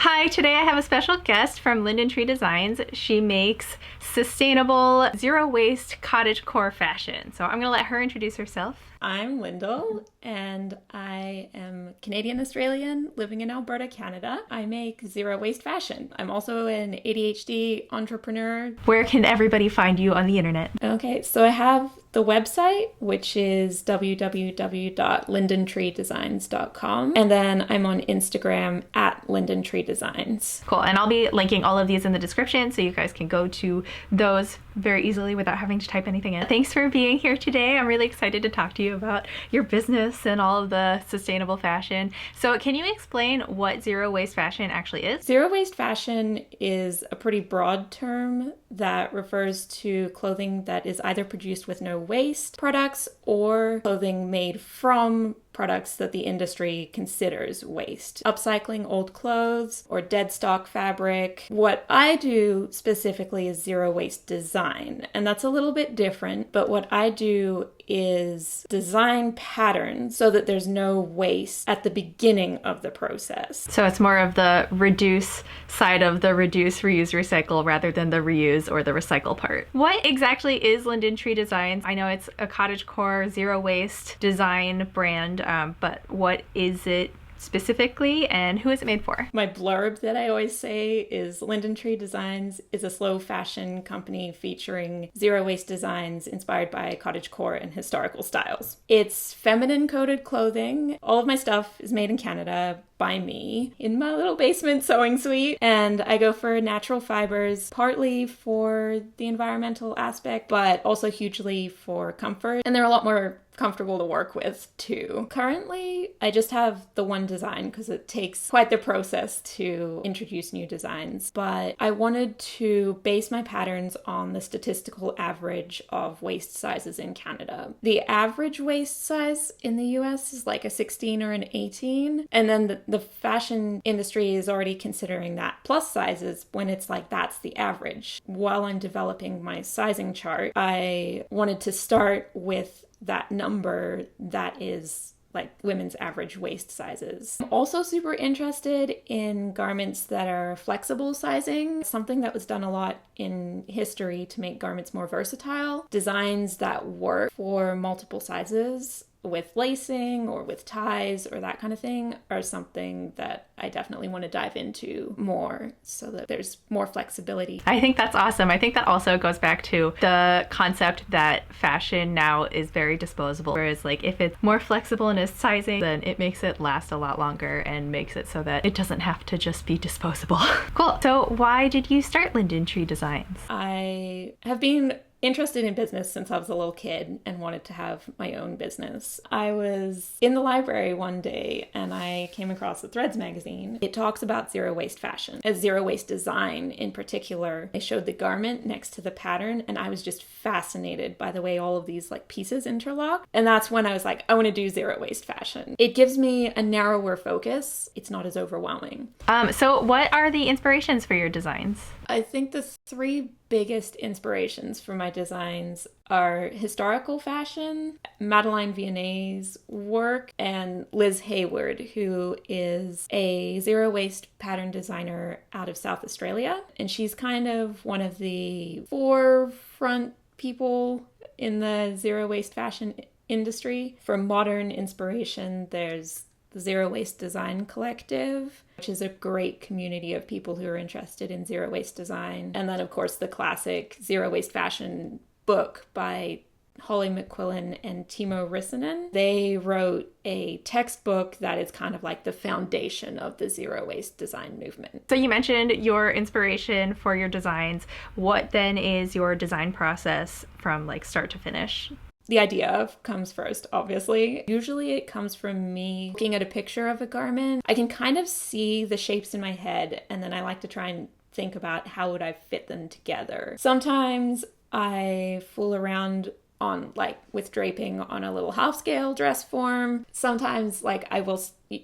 Hi, today I have a special guest from Linden Designs. She makes sustainable, zero-waste cottagecore fashion. So I'm going to let her introduce herself. I'm Lyndall, and I am Canadian-Australian living in Alberta, Canada. I make zero-waste fashion. I'm also an ADHD entrepreneur. Where can everybody find you on the internet? Okay, so I have the website, which is www.lindentreedesigns.com. And then I'm on Instagram at lindentreedesigns. Cool, and I'll be linking all of these in the description so you guys can go to those very easily without having to type anything in. Thanks for being here today. I'm really excited to talk to you about your business and all of the sustainable fashion. So can you explain what zero waste fashion actually is? Zero waste fashion is a pretty broad term that refers to clothing that is either produced with no waste products or clothing made from products that the industry considers waste. Upcycling old clothes or dead stock fabric. What I do specifically is zero waste design, and that's a little bit different, but what I do is design patterns so that there's no waste at the beginning of the process. So it's more of the reduce side of the reduce, reuse, recycle rather than the reuse or the recycle part. What exactly is Linden Tree Designs? I know it's a cottagecore zero waste design brand, but what is it specifically and who is it made for? My blurb that I always say is Linden Tree Designs is a slow fashion company featuring zero waste designs inspired by cottagecore and historical styles. It's feminine coded clothing. All of my stuff is made in Canada by me in my little basement sewing suite, and I go for natural fibers, partly for the environmental aspect, but also hugely for comfort, and they're a lot more comfortable to work with too. Currently, I just have the one design because it takes quite the process to introduce new designs, but I wanted to base my patterns on the statistical average of waist sizes in Canada. The average waist size in the US is like a 16 or an 18, and then the fashion industry is already considering that plus sizes when it's like that's the average. While I'm developing my sizing chart, I wanted to start with that number that is like women's average waist sizes. I'm also super interested in garments that are flexible sizing, something that was done a lot in history to make garments more versatile. Designs that work for multiple sizes with lacing or with ties or that kind of thing are something that I definitely want to dive into more so that there's more flexibility. I think that's awesome. I think that also goes back to the concept that fashion now is very disposable. Whereas like if it's more flexible in its sizing, then it makes it last a lot longer and makes it so that it doesn't have to just be disposable. Cool. So why did you start Linden Tree Designs? I have been interested in business since I was a little kid and wanted to have my own business. I was in the library one day and I came across the Threads magazine. It talks about zero waste fashion, as zero waste design in particular. They showed the garment next to the pattern and I was just fascinated by the way all of these like pieces interlock. And that's when I was like, I want to do zero waste fashion. It gives me a narrower focus. It's not as overwhelming. So what are the inspirations for your designs? I think the three biggest inspirations for my designs are historical fashion, Madeleine Vianney's work, and Liz Haywood, who is a zero waste pattern designer out of South Australia. And she's kind of one of the forefront people in the zero waste fashion industry. For modern inspiration, there's the Zero Waste Design Collective, which is a great community of people who are interested in zero waste design. And then, of course, the classic Zero Waste Fashion book by McQuillan and Timo Rissanen. They wrote a textbook that is kind of like the foundation of the zero waste design movement. So you mentioned your inspiration for your designs. What then is your design process from like start to finish? The idea comes first, obviously. Usually it comes from me looking at a picture of a garment. I can kind of see the shapes in my head, and then I like to try and think about how would I fit them together. Sometimes I fool around on like with draping on a little half scale dress form. Sometimes like I will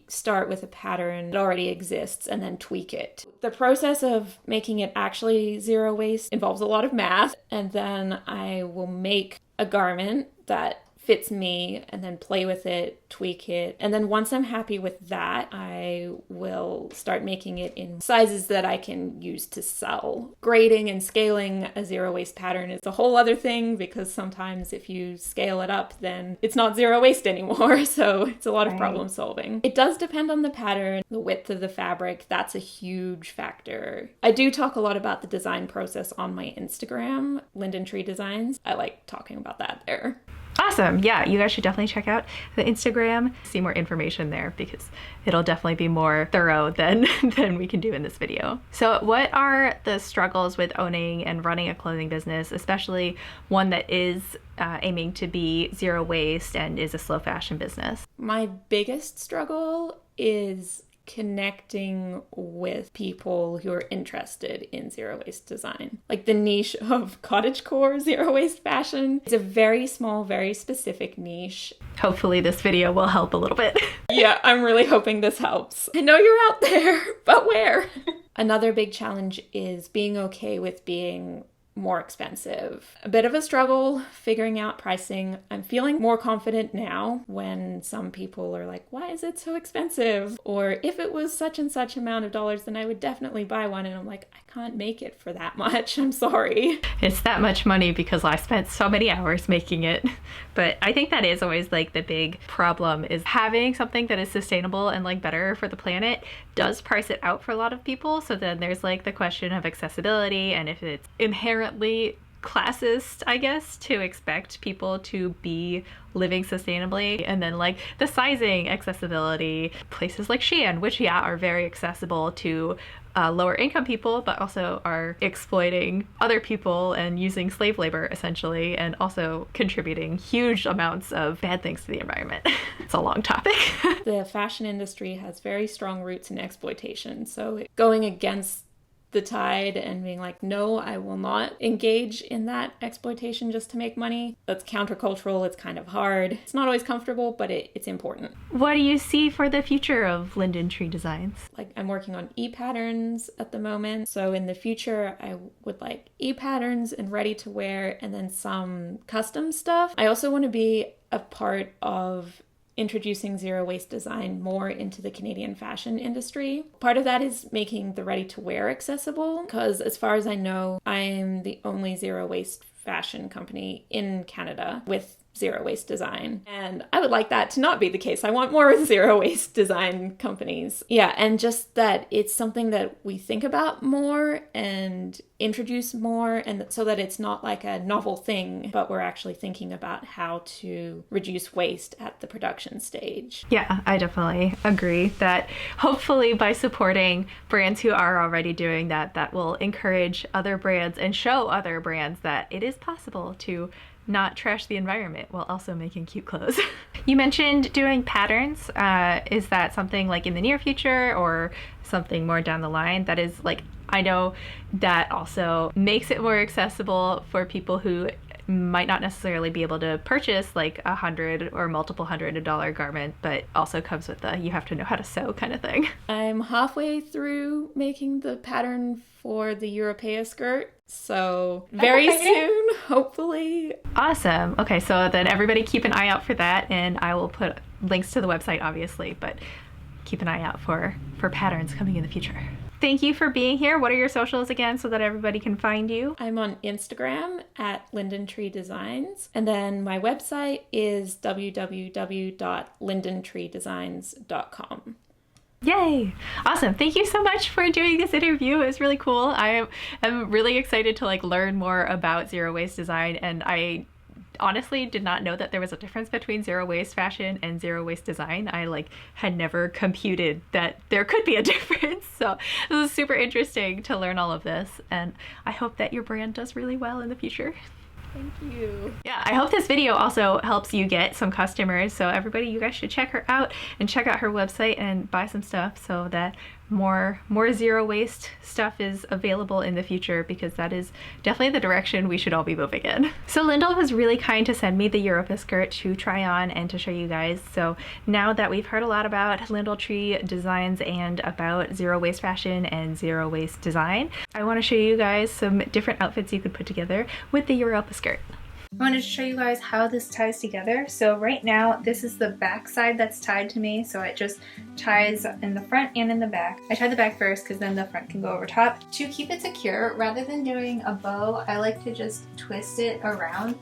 start with a pattern that already exists and then tweak it. The process of making it actually zero waste involves a lot of math, and then I will make a garment that fits me and then play with it, tweak it. And then once I'm happy with that, I will start making it in sizes that I can use to sell. Grading and scaling a zero waste pattern is a whole other thing, because sometimes if you scale it up, then it's not zero waste anymore. So it's a lot of problem solving. It does depend on the pattern, the width of the fabric. That's a huge factor. I do talk a lot about the design process on my Instagram, Linden Tree Designs. I like talking about that there. Awesome. Yeah, you guys should definitely check out the Instagram, see more information there, because it'll definitely be more thorough than we can do in this video. So what are the struggles with owning and running a clothing business, especially one that is aiming to be zero waste and is a slow fashion business? My biggest struggle is connecting with people who are interested in zero waste design. Like the niche of cottagecore zero waste fashion is a very small, very specific niche. Hopefully this video will help a little bit. Yeah, I'm really hoping this helps. I know you're out there, but where? Another big challenge is being okay with being more expensive. A bit of a struggle figuring out pricing. I'm feeling more confident now when some people are like, why is it so expensive? Or if it was such and such amount of dollars, then I would definitely buy one. And I'm like, I can't make it for that much. I'm sorry. It's that much money because I spent so many hours making it. But I think that is always like the big problem, is having something that is sustainable and like better for the planet does price it out for a lot of people. So then there's like the question of accessibility, and if it's inherently classist, I guess, to expect people to be living sustainably. And then like the sizing accessibility, places like Shein, which are very accessible to lower income people, but also are exploiting other people and using slave labor essentially, and also contributing huge amounts of bad things to the environment. It's a long topic. The fashion industry has very strong roots in exploitation. So going against the tide and being like, no, I will not engage in that exploitation just to make money. That's countercultural. It's kind of hard. It's not always comfortable, but it's important. What do you see for the future of Linden Tree Designs? Like, I'm working on e-patterns at the moment. So in the future, I would like e-patterns and ready to wear, and then some custom stuff. I also want to be a part of introducing zero waste design more into the Canadian fashion industry. Part of that is making the ready-to-wear accessible, because as far as I know, I am the only zero waste fashion company in Canada with zero waste design. And I would like that to not be the case. I want more zero waste design companies. Yeah, and just that it's something that we think about more and introduce more, and so that it's not like a novel thing, but we're actually thinking about how to reduce waste at the production stage. Yeah, I definitely agree that hopefully by supporting brands who are already doing that, that will encourage other brands and show other brands that it is possible to not trash the environment while also making cute clothes. You mentioned doing patterns. Is that something like in the near future or something more down the line? That is like, I know that also makes it more accessible for people who might not necessarily be able to purchase like $100 or multiple $100 garment, but also comes with the you have to know how to sew kind of thing. I'm halfway through making the pattern for the Europea skirt, so very soon, hopefully. Awesome. Okay, so then everybody keep an eye out for that, and I will put links to the website obviously, but keep an eye out for patterns coming in the future. Thank you for being here. What are your socials again so that everybody can find you? I'm on Instagram at Linden Tree Designs. And then my website is www.lindentreedesigns.com. Yay! Awesome. Thank you so much for doing this interview. It was really cool. I am really excited to like learn more about zero waste design, and I honestly did not know that there was a difference between zero waste fashion and zero waste design. I like had never computed that there could be a difference. So this is super interesting to learn all of this, and I hope that your brand does really well in the future. Thank you. Yeah, I hope this video also helps you get some customers. So everybody, you guys should check her out and check out her website and buy some stuff so that more zero waste stuff is available in the future, because that is definitely the direction we should all be moving in. So Lyndall was really kind to send me the Europa skirt to try on and to show you guys. So now that we've heard a lot about Linden Tree Designs and about zero waste fashion and zero waste design, I want to show you guys some different outfits you could put together with the Europa skirt. I wanted to show you guys how this ties together. So right now, this is the back side that's tied to me, so it just ties in the front and in the back. I tie the back first because then the front can go over top. To keep it secure, rather than doing a bow, I like to just twist it around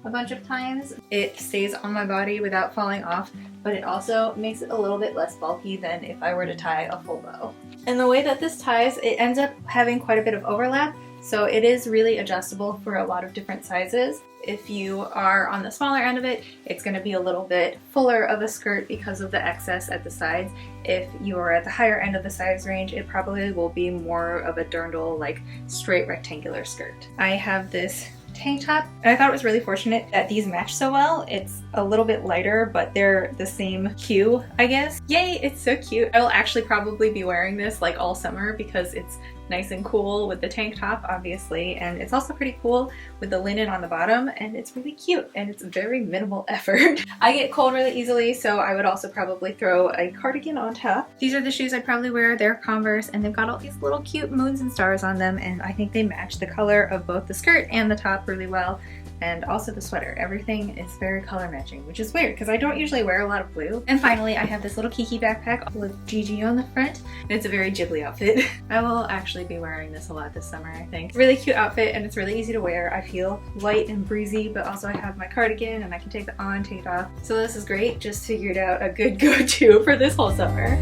a bunch of times. It stays on my body without falling off, but it also makes it a little bit less bulky than if I were to tie a full bow. And the way that this ties, it ends up having quite a bit of overlap, so it is really adjustable for a lot of different sizes. If you are on the smaller end of it, it's going to be a little bit fuller of a skirt because of the excess at the sides. If you are at the higher end of the size range, it probably will be more of a dirndl, like straight rectangular skirt. I have this tank top, and I thought it was really fortunate that these match so well. It's a little bit lighter, but they're the same hue, I guess. Yay, it's so cute. I will actually probably be wearing this like all summer because it's nice and cool with the tank top, obviously, and it's also pretty cool with the linen on the bottom, and it's really cute, and it's very minimal effort. I get cold really easily, so I would also probably throw a cardigan on top. These are the shoes I'd probably wear. They're Converse, and they've got all these little cute moons and stars on them, and I think they match the color of both the skirt and the top really well. And also the sweater. Everything is very color matching, which is weird because I don't usually wear a lot of blue. And finally, I have this little Kiki backpack with Gigi on the front. And it's a very Ghibli outfit. I will actually be wearing this a lot this summer, I think. Really cute outfit, and it's really easy to wear. I feel light and breezy, but also I have my cardigan and I can take it on, take it off. So this is great. Just figured out a good go-to for this whole summer.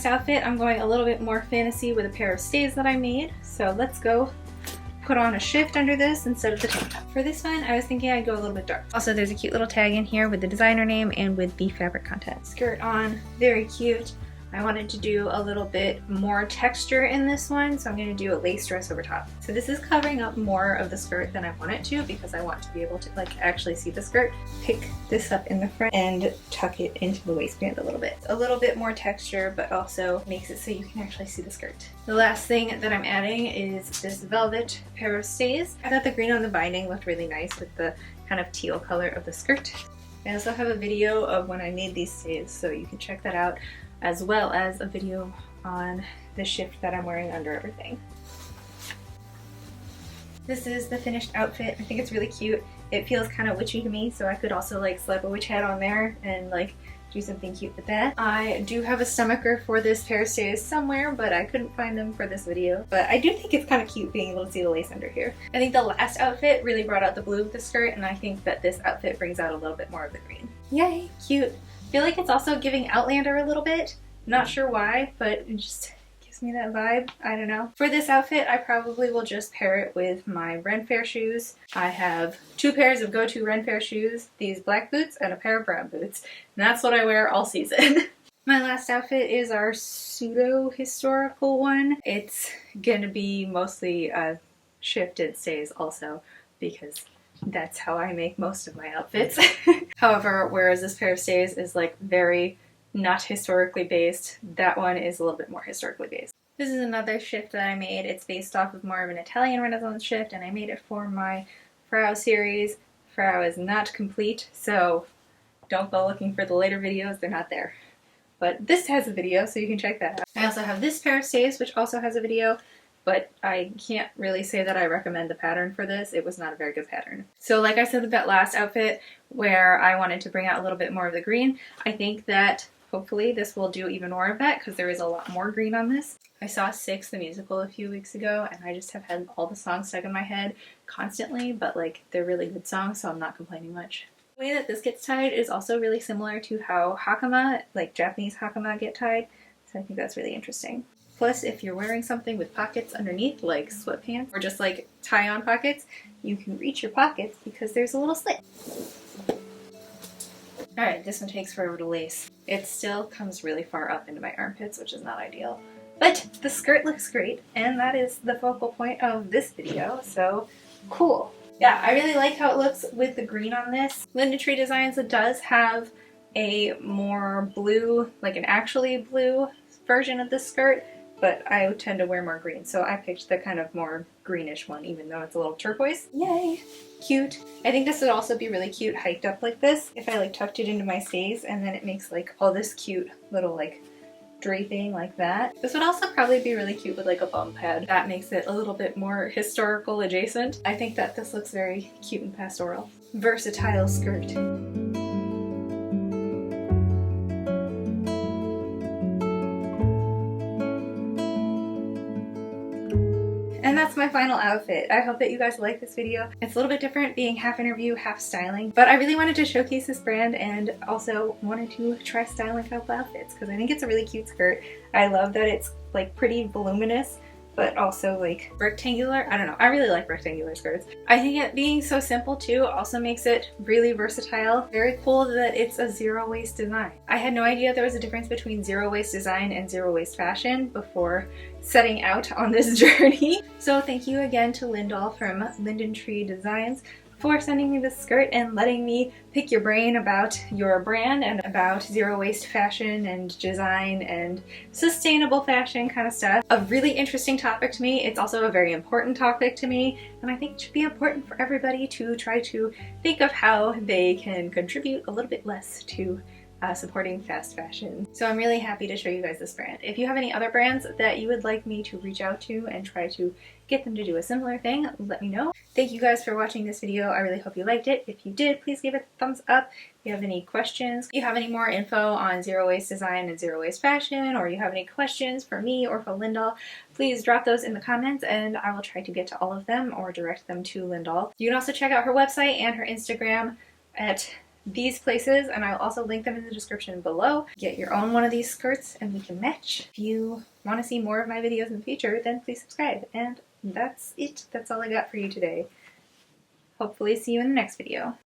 Outfit, I'm going a little bit more fantasy with a pair of stays that I made. So let's go put on a shift under this instead of the tank top. For this one, I was thinking I'd go a little bit dark. Also, there's a cute little tag in here with the designer name and with the fabric content. Skirt on, very cute. I wanted to do a little bit more texture in this one, so I'm going to do a lace dress over top. So this is covering up more of the skirt than I want it to because I want to be able to like actually see the skirt. Pick this up in the front and tuck it into the waistband a little bit. A little bit more texture, but also makes it so you can actually see the skirt. The last thing that I'm adding is this velvet pair of stays. I thought the green on the binding looked really nice with the kind of teal color of the skirt. I also have a video of when I made these stays, so you can check that out, as well as a video on the shift that I'm wearing under everything. This is the finished outfit. I think it's really cute. It feels kind of witchy to me, so I could also like slap a witch hat on there and like do something cute with that. I do have a stomacher for this pair of stays somewhere, but I couldn't find them for this video. But I do think it's kind of cute being able to see the lace under here. I think the last outfit really brought out the blue of the skirt, and I think that this outfit brings out a little bit more of the green. Yay, cute. I feel like it's also giving Outlander a little bit. Not sure why, but it just gives me that vibe. I don't know. For this outfit, I probably will just pair it with my Ren Fair shoes. I have 2 pairs of go-to Ren Fair shoes, these black boots and a pair of brown boots. And that's what I wear all season. My last outfit is our pseudo-historical one. It's gonna be mostly shifted stays also because that's how I make most of my outfits. However, whereas this pair of stays is like very not historically based, that one is a little bit more historically based. This is another shift that I made. It's based off of more of an Italian Renaissance shift, and I made it for my Frau series. Frau is not complete, so don't go looking for the later videos, they're not there. But this has a video, so you can check that out. I also have this pair of stays, which also has a video, but I can't really say that I recommend the pattern for this. It was not a very good pattern. So like I said with that last outfit where I wanted to bring out a little bit more of the green, I think that hopefully this will do even more of that because there is a lot more green on this. I saw Six the musical a few weeks ago, and I just have had all the songs stuck in my head constantly, but like they're really good songs, so I'm not complaining much. The way that this gets tied is also really similar to how hakama, like Japanese hakama, get tied, so I think that's really interesting. Plus, if you're wearing something with pockets underneath, like sweatpants, or just like tie-on pockets, you can reach your pockets because there's a little slit. Alright, this one takes forever to lace. It still comes really far up into my armpits, which is not ideal. But the skirt looks great, and that is the focal point of this video, so cool. Yeah, I really like how it looks with the green on this. Linden Tree Designs does have a more blue, like an actually blue version of this skirt, but I tend to wear more green, so I picked the kind of more greenish one, even though it's a little turquoise. Yay! Cute. I think this would also be really cute hiked up like this, if I like tucked it into my stays, and then it makes like all this cute little like draping like that. This would also probably be really cute with like a bum pad. That makes it a little bit more historical adjacent. I think that this looks very cute and pastoral. Versatile skirt. And that's my final outfit. I hope that you guys like this video. It's a little bit different being half interview, half styling, but I really wanted to showcase this brand and also wanted to try styling a couple outfits because I think it's a really cute skirt. I love that it's like pretty voluminous, but also like rectangular. I don't know, I really like rectangular skirts. I think it being so simple too also makes it really versatile. Very cool that it's a zero waste design. I had no idea there was a difference between zero waste design and zero waste fashion before setting out on this journey. So thank you again to Linden from Linden Tree Designs for sending me this skirt and letting me pick your brain about your brand and about zero waste fashion and design and sustainable fashion kind of stuff. A really interesting topic to me. It's also a very important topic to me, and I think it should be important for everybody to try to think of how they can contribute a little bit less to supporting fast fashion. So I'm really happy to show you guys this brand. If you have any other brands that you would like me to reach out to and try to get them to do a similar thing, let me know. Thank you guys for watching this video. I really hope you liked it. If you did, please give it a thumbs up. If you have any questions, if you have any more info on zero waste design and zero waste fashion, or you have any questions for me or for Linden, please drop those in the comments and I will try to get to all of them or direct them to Linden. You can also check out her website and her Instagram at these places, and I'll also link them in the description below. Get your own one of these skirts and we can match. If you want to see more of my videos in the future, then please subscribe. And that's it. That's all I got for you today. Hopefully see you in the next video.